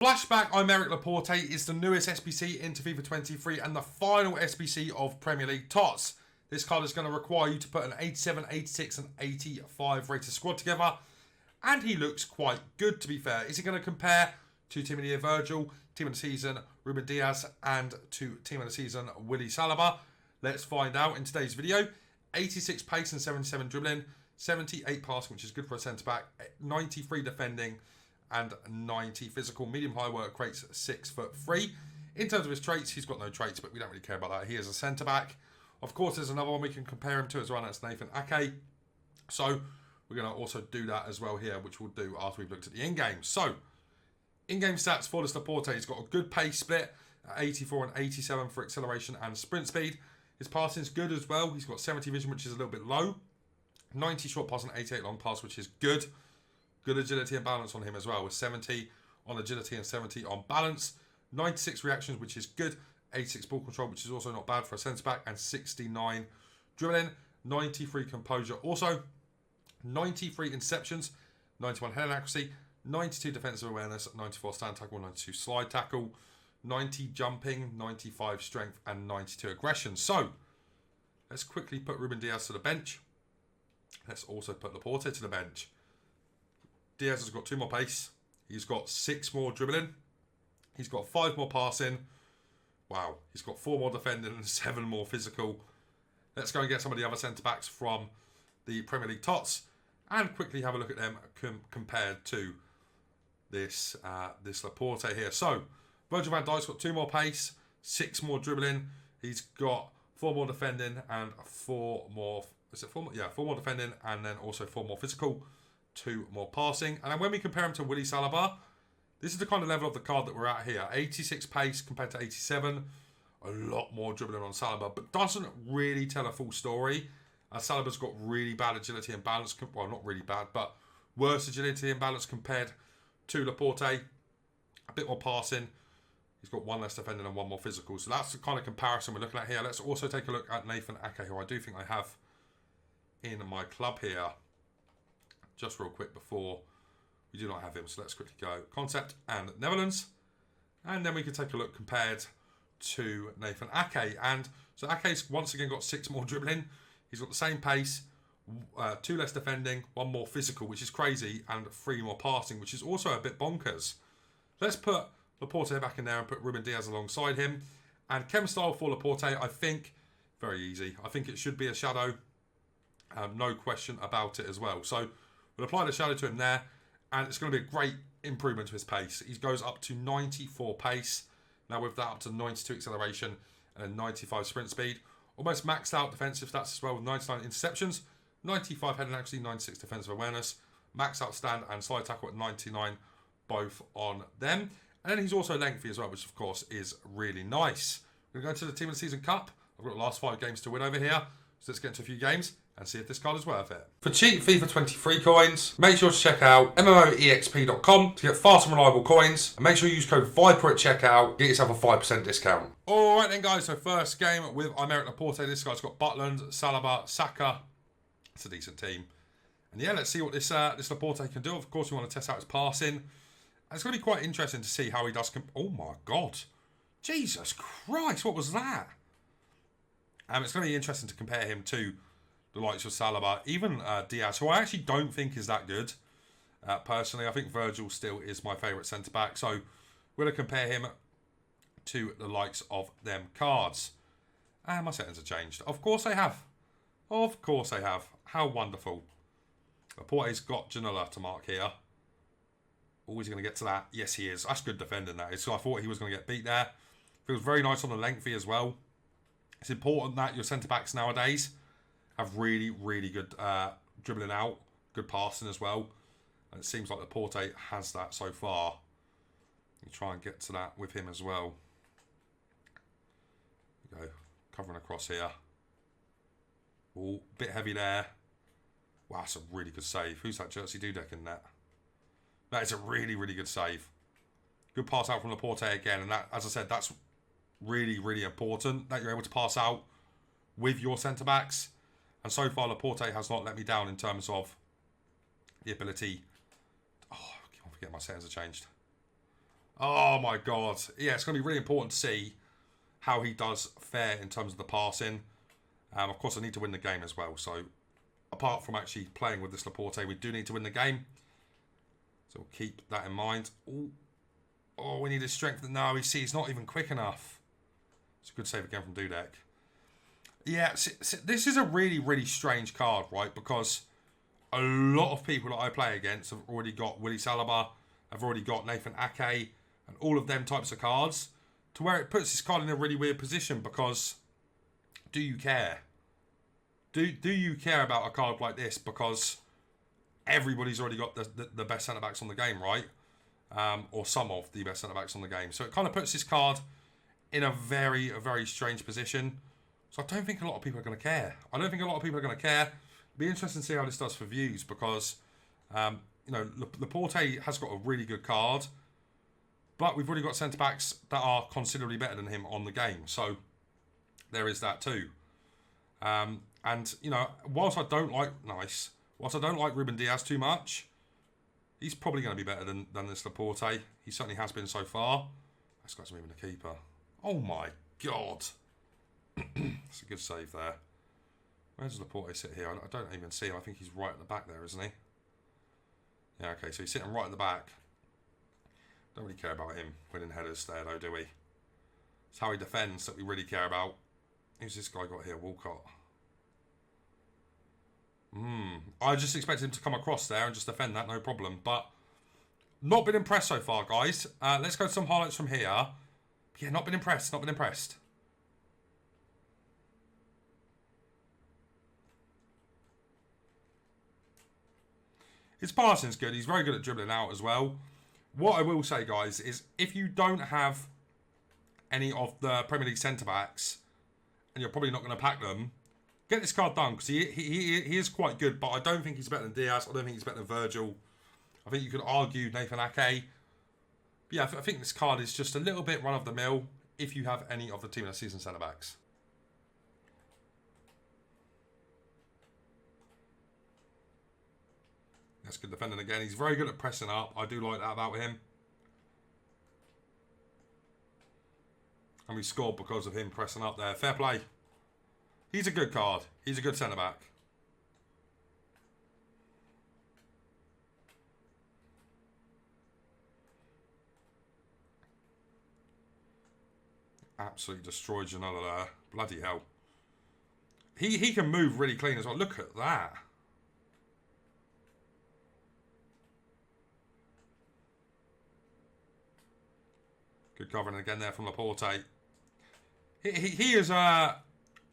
Flashback Laporte is the newest SBC into FIFA 23 and the final SBC of Premier League TOTS. This card is going to require you to put an 87, 86 and 85 rated squad together. And he looks quite good, to be fair. Is he going to compare to Team of the Year Virgil, Team of the Season Ruben Diaz and to Team of the Season Willy Saliba? Let's find out in today's video. 86 pace and 77 dribbling, 78 passing, which is good for a centre-back, 93 defending and 90 physical. Medium-high work rate's 6'3". In terms of his traits, he's got no traits, but we don't really care about that. He is a centre-back. Of course, there's another one we can compare him to as well, and that's Nathan Ake. So we're going to also do that as well here, which we'll do after we've looked at the in-game. So, in-game stats for this Laporte. He's got a good pace split at 84 and 87 for acceleration and sprint speed. His passing's good as well. He's got 70 vision, which is a little bit low. 90 short pass and 88 long pass, which is good. Good agility and balance on him as well, with 70 on agility and 70 on balance. 96 reactions, which is good. 86 ball control, which is also not bad for a centre-back. And 69 dribbling. 93 composure also. 93 interceptions. 91 head accuracy. 92 defensive awareness. 94 stand tackle. 92 slide tackle. 90 jumping. 95 strength. And 92 aggression. So, let's quickly put Ruben Diaz to the bench. Let's also put Laporte to the bench. Diaz has got 2 more pace. He's got 6 more dribbling. He's got 5 more passing. Wow. He's got 4 more defending and 7 more physical. Let's go and get some of the other centre-backs from the Premier League TOTS and quickly have a look at them compared to this Laporte here. So, Virgil van Dijk's got 2 more pace, 6 more dribbling. He's got 4 more defending and 4 more... Is it 4 more? Yeah, 4 more defending and then also 4 more physical. 2 more passing. And then when we compare him to Willy Saliba, this is the kind of level of the card that we're at here. 86 pace compared to 87. A lot more dribbling on Saliba, but doesn't really tell a full story. Saliba's got really bad agility and balance. Well, not really bad, but worse agility and balance compared to Laporte. A bit more passing. He's got 1 less defending and 1 more physical. So that's the kind of comparison we're looking at here. Let's also take a look at Nathan Ake, who I do think I have in my club here. Just real quick before we do not have him. So let's quickly go Concept and Netherlands. And then we can take a look compared to Nathan Ake. And so Ake's once again got 6 more dribbling. He's got the same pace, 2 less defending, 1 more physical, which is crazy, and 3 more passing, which is also a bit bonkers. Let's put Laporte back in there and put Ruben Diaz alongside him. And chem style for Laporte, I think, very easy. I think it should be a shadow. No question about it as well. So we'll apply the shadow to him there, and it's going to be a great improvement to his pace. He goes up to 94 pace. Now with that up to 92 acceleration and 95 sprint speed. Almost maxed out defensive stats as well with 99 interceptions, 95 heading accuracy, 96 defensive awareness, maxed out stand and slide tackle at 99, both on them. And then he's also lengthy as well, which of course is really nice. We're going to go to the Team of the Season Cup. I've got the last 5 games to win over here. So let's get into a few games and see if this card is worth it. For cheap FIFA 23 coins, make sure to check out MMOEXP.com to get fast and reliable coins. And make sure you use code VIPER at checkout, get yourself a 5% discount. Alright then guys, so first game with Laporte. This guy's got Butland, Saliba, Saka. It's a decent team. And yeah, let's see what this Laporte can do. Of course, we want to test out his passing. And it's going to be quite interesting to see how he does. Oh my God. Jesus Christ, what was that? It's going to be interesting to compare him to the likes of Saliba, even Diaz, who I actually don't think is that good. Personally, I think Virgil still is my favourite centre-back. So we're going to compare him to the likes of them cards. And my settings have changed. Of course they have. Of course they have. How wonderful. Laporte's got Ginola to mark here. Always going to get to that. Yes, he is. That's good defending, that is. So I thought he was going to get beat there. Feels very nice on the lengthy as well. It's important that your centre-backs nowadays have really, really good dribbling out, good passing as well. And it seems like Laporte has that so far. You try and get to that with him as well. There we go, covering across here. Oh, bit heavy there. Wow, that's a really good save. Who's that Jersey Dudek in that? That is a really, really good save. Good pass out from Laporte again. And that, as I said, that's really, really important that you're able to pass out with your centre-backs. And so far, Laporte has not let me down in terms of the ability. Oh, I keep on forgetting my settings have changed. Oh my god. Yeah, it's going to be really important to see how he does fare in terms of the passing. Of course, I need to win the game as well. So, apart from actually playing with this Laporte, we do need to win the game. So, we'll keep that in mind. Ooh. Oh, we need his strength. No, he's not even quick enough. It's a good save again from Dudek. Yeah, this is a really, really strange card, right? Because a lot of people that I play against have already got Willie Saliba, have already got Nathan Ake, and all of them types of cards, to where it puts this card in a really weird position. Because do you care? Do you care about a card like this? Because everybody's already got the best centre backs on the game, right? Or some of the best centre backs on the game. So it kind of puts this card in a very strange position. So I don't think a lot of people are going to care. I don't think a lot of people are going to care. It'll be interesting to see how this does for views, because you know, Laporte has got a really good card, but we've already got centre backs that are considerably better than him on the game. So there is that too. And you know, whilst I don't like Ruben Diaz too much, he's probably going to be better than this Laporte. He certainly has been so far. This guy's moving the keeper. Oh my god. That's a good save there. Where does Laporte sit here? I don't even see him. I think he's right at the back there, isn't he? Yeah, okay, so he's sitting right at the back. Don't really care about him winning headers there, though, do we? It's how he defends that we really care about. Who's this guy got here? Walcott. I just expected him to come across there and just defend that, no problem. But not been impressed so far, guys. Let's go to some highlights from here. Yeah, not been impressed. Not been impressed. His passing's good. He's very good at dribbling out as well. What I will say, guys, is if you don't have any of the Premier League centre-backs, and you're probably not going to pack them, get this card done, because he is quite good, but I don't think he's better than Diaz. I don't think he's better than Virgil. I think you could argue Nathan Ake. But yeah, I think this card is just a little bit run-of-the-mill if you have any of the team of the season centre-backs. That's good defending again. He's very good at pressing up. I do like that about him. And we scored because of him pressing up there. Fair play. He's a good card. He's a good centre-back. Absolutely destroyed Janela there. Bloody hell. He can move really clean as well. Look at that. Good covering again there from Laporte. He is a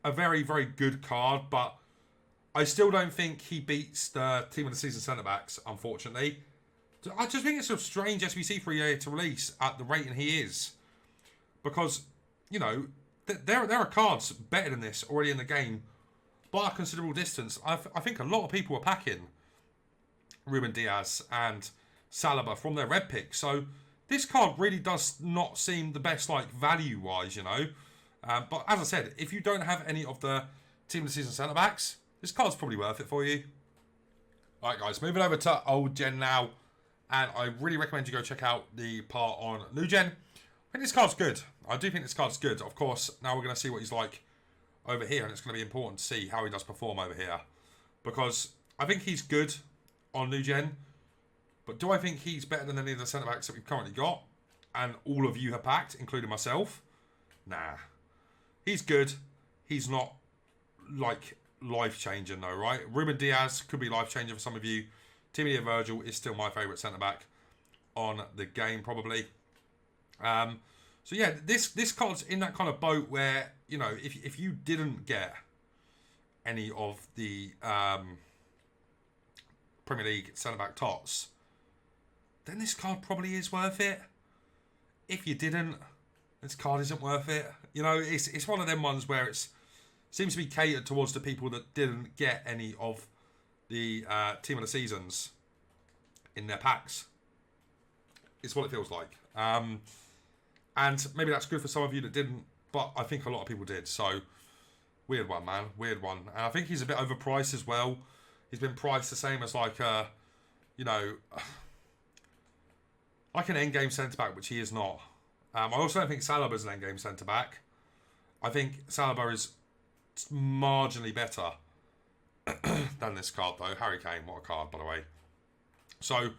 very, very good card, but I still don't think he beats the team of the season centre-backs, unfortunately. I just think it's a strange SBC for EA to release at the rating he is. Because, you know, there are cards better than this already in the game by a considerable distance. I think a lot of people are packing Ruben Diaz and Saliba from their red pick. So this card really does not seem the best, like, value-wise, you know. But as I said, if you don't have any of the team of the season centre-backs, this card's probably worth it for you. Alright, guys, moving over to Old Gen now. And I really recommend you go check out the part on New Gen. I think this card's good. I do think this card's good. Of course, now we're going to see what he's like over here. And it's going to be important to see how he does perform over here. Because I think he's good on New Gen. But do I think he's better than any of the centre-backs that we've currently got? And all of you have packed, including myself? Nah. He's good. He's not, like, life-changing, though, right? Ruben Diaz could be life-changing for some of you. Timmy Virgil is still my favourite centre-back on the game, probably. So, yeah, this card's in that kind of boat where, you know, if you didn't get any of the Premier League centre-back tots, then this card probably is worth it. If you didn't, this card isn't worth it. You know, it's one of them ones where it seems to be catered towards the people that didn't get any of the team of the seasons in their packs. It's what it feels like. And maybe that's good for some of you that didn't, but I think a lot of people did. So, weird one, man. Weird one. And I think he's a bit overpriced as well. He's been priced the same as, like, you know, like an end-game centre-back, which he is not. I also don't think Saliba is an end-game centre-back. I think Saliba is marginally better than this card, though. Harry Kane, what a card, by the way. So,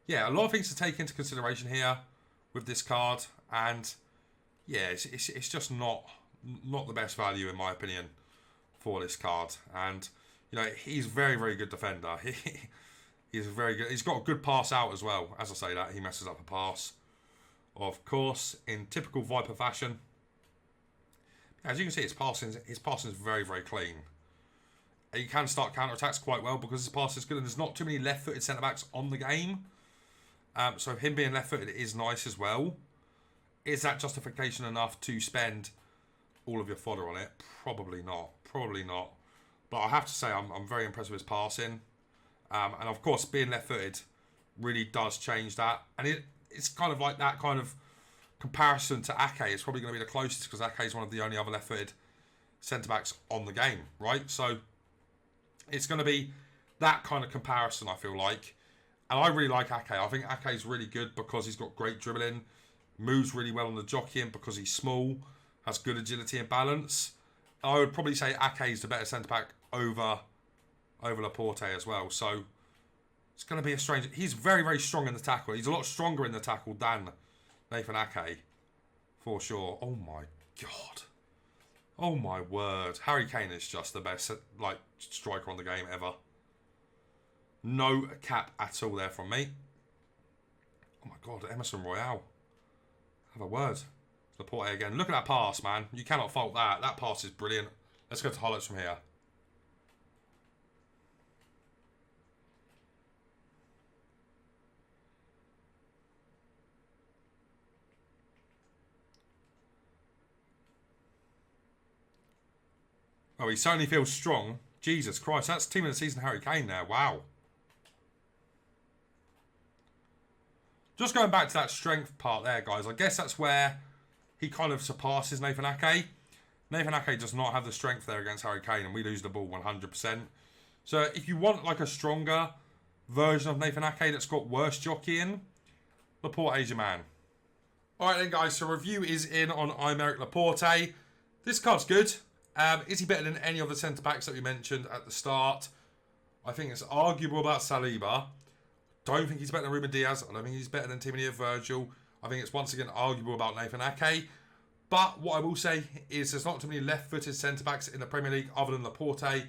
yeah, a lot of things to take into consideration here with this card. And, yeah, it's just not the best value, in my opinion, for this card. And, you know, he's a very, very good defender. He's very good. He's got a good pass out as well. As I say that, he messes up a pass. Of course, in typical Viper fashion. As you can see, his passing is very, very clean. He can start counter-attacks quite well because his pass is good, and there's not too many left-footed centre-backs on the game. So him being left-footed is nice as well. Is that justification enough to spend all of your fodder on it? Probably not. Probably not. But I have to say, I'm very impressed with his passing. And of course, being left-footed really does change that. And it's kind of like that kind of comparison to Ake. It's probably going to be the closest because Ake is one of the only other left-footed centre-backs on the game, right? So it's going to be that kind of comparison, I feel like. And I really like Ake. I think Ake is really good because he's got great dribbling, moves really well on the jockeying because he's small, has good agility and balance. I would probably say Ake is the better centre-back over Laporte as well. So it's going to be a strange... He's very, very strong in the tackle. He's a lot stronger in the tackle than Nathan Ake, for sure. Oh my God. Oh my word. Harry Kane is just the best striker on the game ever. No cap at all there from me. Oh my God, Emerson Royale. Have a word. Laporte again. Look at that pass, man. You cannot fault that. That pass is brilliant. Let's go to highlights from here. Oh, he certainly feels strong. Jesus Christ, that's team of the season Harry Kane there. Wow. Just going back to that strength part there, guys. I guess that's where he kind of surpasses Nathan Ake. Nathan Ake does not have the strength there against Harry Kane, and we lose the ball 100%. So if you want like a stronger version of Nathan Ake that's got worse jockeying, Laporte is your man. Alright then, guys. So review is in on Aymeric Laporte. This card's good. Is he better than any of the centre-backs that we mentioned at the start? I think it's arguable about Saliba. Don't think he's better than Ruben Diaz. I don't think he's better than Timothy Virgil. I think it's once again arguable about Nathan Ake. But what I will say is there's not too many left-footed centre-backs in the Premier League other than Laporte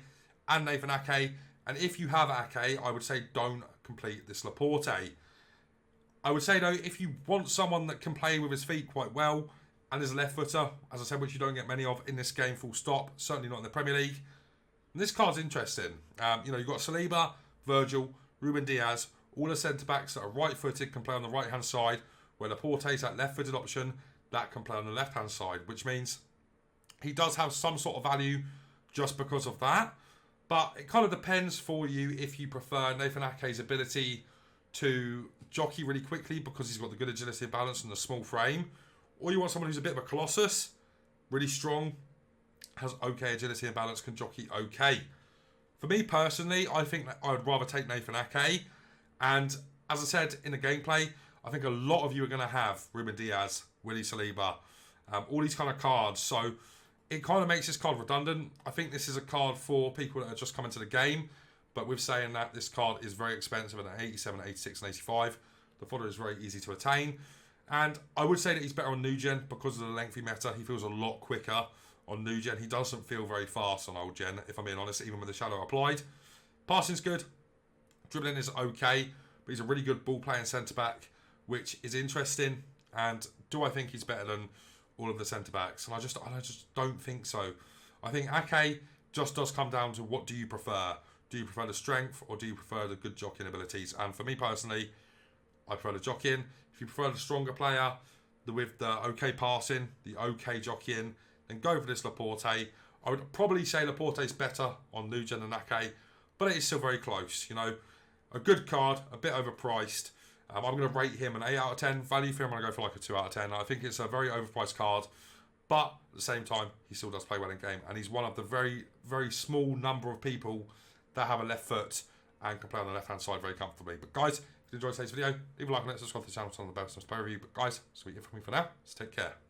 and Nathan Ake. And if you have Ake, I would say don't complete this Laporte. I would say, though, if you want someone that can play with his feet quite well, and is a left footer, as I said, which you don't get many of in this game, full stop. Certainly not in the Premier League. And this card's interesting. You know, you've got Saliba, Virgil, Ruben Diaz, all the centre-backs that are right-footed can play on the right-hand side, where Laporte's that left-footed option that can play on the left-hand side, which means he does have some sort of value just because of that. But it kind of depends for you if you prefer Nathan Ake's ability to jockey really quickly because he's got the good agility and balance and the small frame, or you want someone who's a bit of a colossus, really strong, has okay agility and balance, can jockey okay. For me personally, I think that I would rather take Nathan Ake. And as I said in the gameplay, I think a lot of you are going to have Ruben Diaz, Willie Saliba, all these kind of cards. So it kind of makes this card redundant. I think this is a card for people that are just coming to the game. But with saying that, this card is very expensive at 87, 86 and 85. The fodder is very easy to attain. And I would say that he's better on new gen because of the lengthy meta. He feels a lot quicker on new gen. He doesn't feel very fast on old gen, if I'm being honest, even with the shadow applied. Passing's good. Dribbling is okay. But he's a really good ball playing centre-back, which is interesting. And do I think he's better than all of the centre-backs? And I just don't think so. I think Ake just does come down to what do you prefer? Do you prefer the strength or do you prefer the good jockeying abilities? And for me personally, I prefer the jockeying. If you prefer the stronger player, with the okay passing, the okay jockeying, then go for this Laporte. I would probably say Laporte is better on new gen than Ake, but it is still very close. You know, a good card, a bit overpriced. I'm going to rate him an 8 out of 10. Value for him, I'm going to go for like a 2 out of 10. I think it's a very overpriced card, but at the same time, he still does play well in game, and he's one of the very, very small number of people that have a left foot and can play on the left-hand side very comfortably. But guys, if If you enjoyed today's video, leave a like on it, subscribe to the channel, turn on the bell, subscribe review. But guys, that's what you get from me for now. So take care.